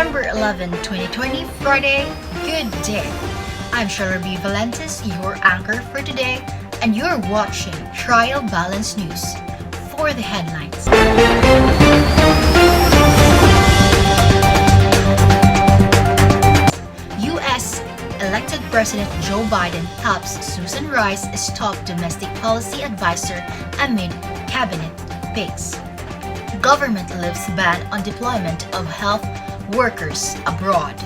December 11, 2020, Friday. Good day. I'm Charlotte B. Valentis, your anchor for today, and you're watching Trial Balance News. For the headlines. U.S. elected President Joe Biden helps Susan Rice as top domestic policy advisor amid cabinet picks. Government lifts ban on deployment of health workers abroad.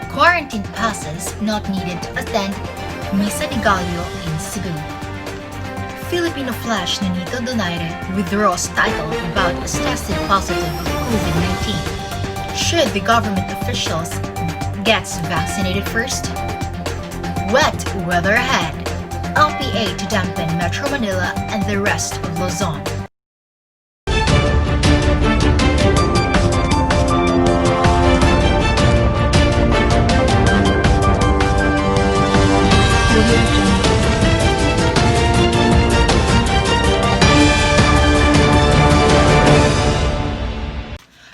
Quarantine passes not needed to attend Misa de Gallo in Cebu. Filipino Flash Nonito Donaire withdraws title about as tested positive of COVID-19. Should the government officials gets vaccinated first? Wet weather ahead. LPA to dampen Metro Manila and the rest of Luzon.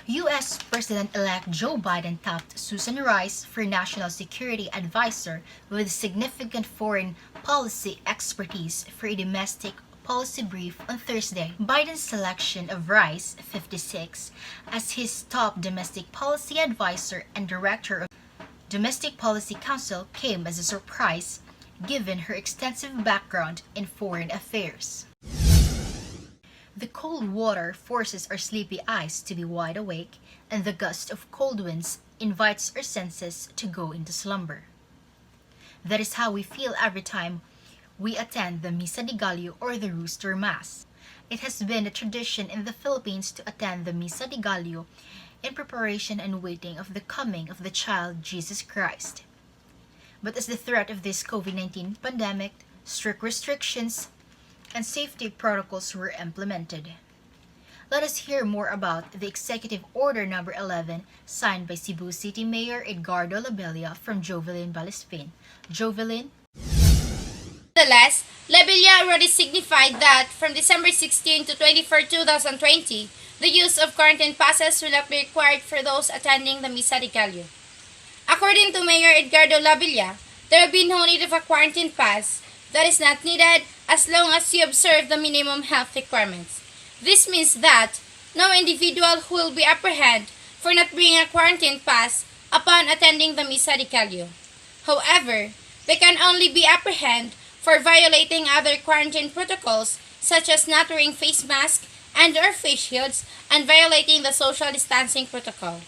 U.S. President-elect Joe Biden tapped Susan Rice for National Security Advisor with significant foreign policy expertise for a domestic policy brief on Thursday. Biden's selection of Rice, 56, as his top domestic policy advisor and director of Domestic Policy Council came as a surprise, given her extensive background in foreign affairs. The cold water forces our sleepy eyes to be wide awake, and the gust of cold winds invites our senses to go into slumber. That is how we feel every time we attend the Misa de Gallo or the Rooster Mass. It has been a tradition in the Philippines to attend the Misa de Gallo in preparation and waiting of the coming of the child Jesus Christ. But as the threat of this COVID-19 pandemic, strict restrictions and safety protocols were implemented. Let us hear more about the Executive Order Number 11 signed by Cebu City Mayor Edgardo Labella from Jovelyn Balispin. Jovelyn? Nonetheless, Labella already signified that from December 16 to 24, 2020, the use of quarantine passes will not be required for those attending the Misa de Gallo. According to Mayor Edgardo Labella, there will be no need of a quarantine pass that is not needed as long as you observe the minimum health requirements. This means that no individual who will be apprehended for not bringing a quarantine pass upon attending the Misa de Gallo. However, they can only be apprehended for violating other quarantine protocols such as not wearing face masks and or face shields and violating the social distancing protocol.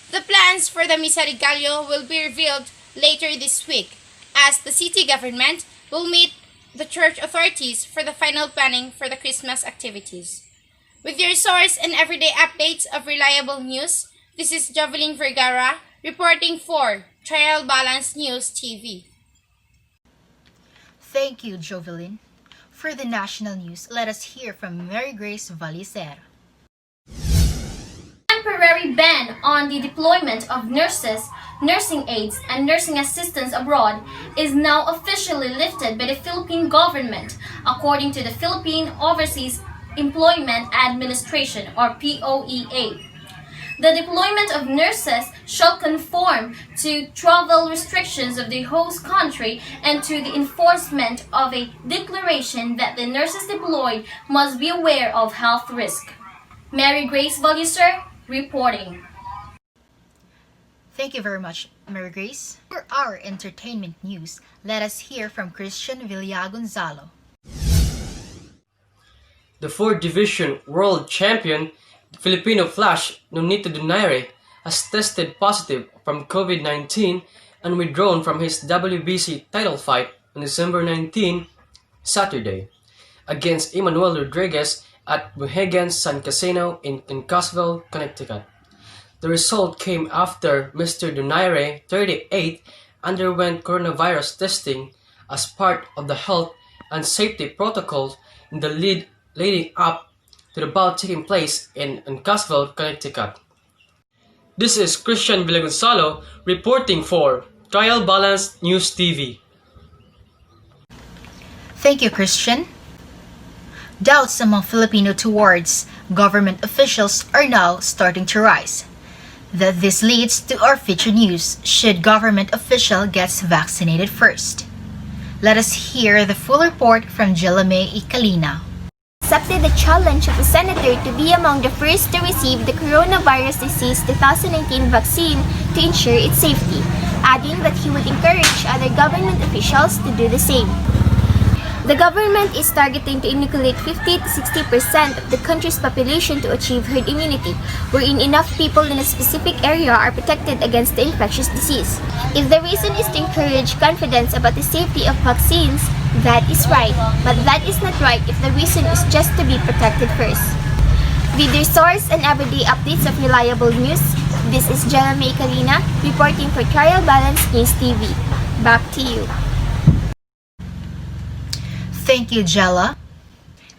The plans for the Misa de Gallo will be revealed later this week, as the city government will meet the church authorities for the final planning for the Christmas activities. With your source and everyday updates of reliable news, this is Jovelyn Vergara reporting for Trial Balance News TV. Thank you, Jovelyn. For the national news, let us hear from Mary Grace Valicer. Temporary ban on the deployment of nurses, nursing aides, and nursing assistants abroad is now officially lifted by the Philippine government, according to the Philippine Overseas Employment Administration, or POEA. The deployment of nurses shall conform to travel restrictions of the host country and to the enforcement of a declaration that the nurses deployed must be aware of health risk. Mary Grace Valicer reporting. Thank you very much, Mary Grace. For our entertainment news, let us hear from Christian Villagonzalo. The 4th Division World Champion, Filipino Flash Nonito Donaire, has tested positive from COVID-19 and withdrawn from his WBC title fight on December 19, Saturday, against Emmanuel Rodriguez at Mohegan Sun Casino in Uncasville, Connecticut. The result came after Mr. Donaire, 38, underwent coronavirus testing as part of the health and safety protocols in the leading up to the bout taking place in Uncasville, Connecticut. This is Christian Villagonzalo reporting for Trial Balance News TV. Thank you, Christian. Doubts among Filipino towards government officials are now starting to rise. that this leads to our future news should government official gets vaccinated first. Let us hear the full report from Jelame Icalina. Accepted the challenge of a senator to be among the first to receive the coronavirus disease 2019 vaccine to ensure its safety, adding that he would encourage other government officials to do the same. The government is targeting to inoculate 50 to 60% of the country's population to achieve herd immunity, wherein enough people in a specific area are protected against the infectious disease. If the reason is to encourage confidence about the safety of vaccines, that is right, but that is not right if the reason is just to be protected first. With your source and everyday updates of reliable news, this is Jelame Kalina reporting for Trial Balance News TV. Back to you. Thank you, Jella.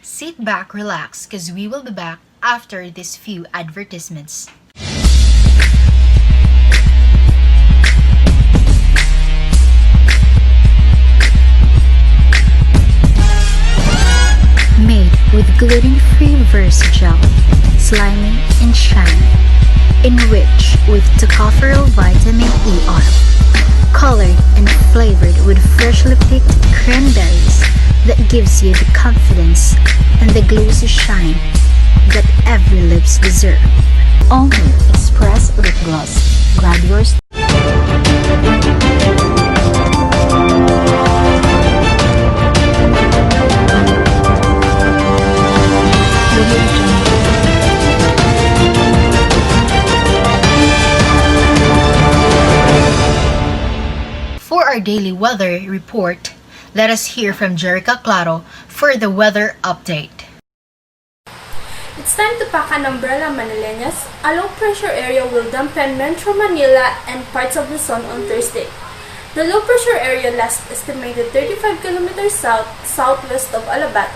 Sit back, relax, because we will be back after these few advertisements. Made with gluten-free Versagel, slimy and shiny, enriched with tocopherol vitamin E oil, colored and flavored with freshly picked cranberries that gives you the confidence and the glossy shine that every lips deserve. Only Express Lip Gloss. Grab yours. For our daily weather report, let us hear from Jerica Claro for the weather update. It's time to pack an umbrella, Manileñas. A low-pressure area will dampen Metro Manila and parts of Luzon on Thursday. The low-pressure area lies estimated 35 kilometers southwest of Alabat.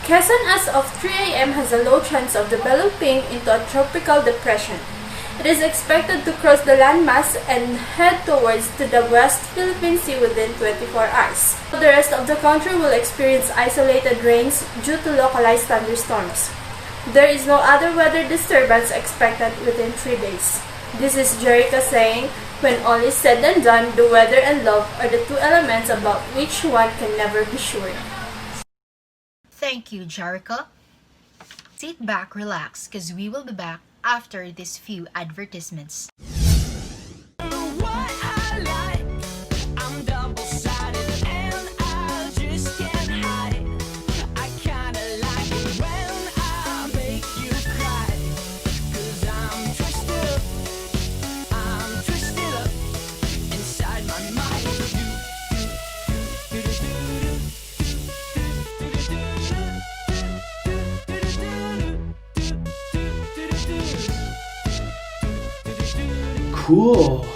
Quezon as of 3 a.m. has a low chance of developing into a tropical depression. It is expected to cross the landmass and head towards to the West Philippine Sea within 24 hours. The rest of the country will experience isolated rains due to localized thunderstorms. There is no other weather disturbance expected within 3 days. This is Jerica saying, when all is said and done, the weather and love are the two elements about which one can never be sure. Thank you, Jerica. Sit back, relax, because we will be back after these few advertisements. Cool.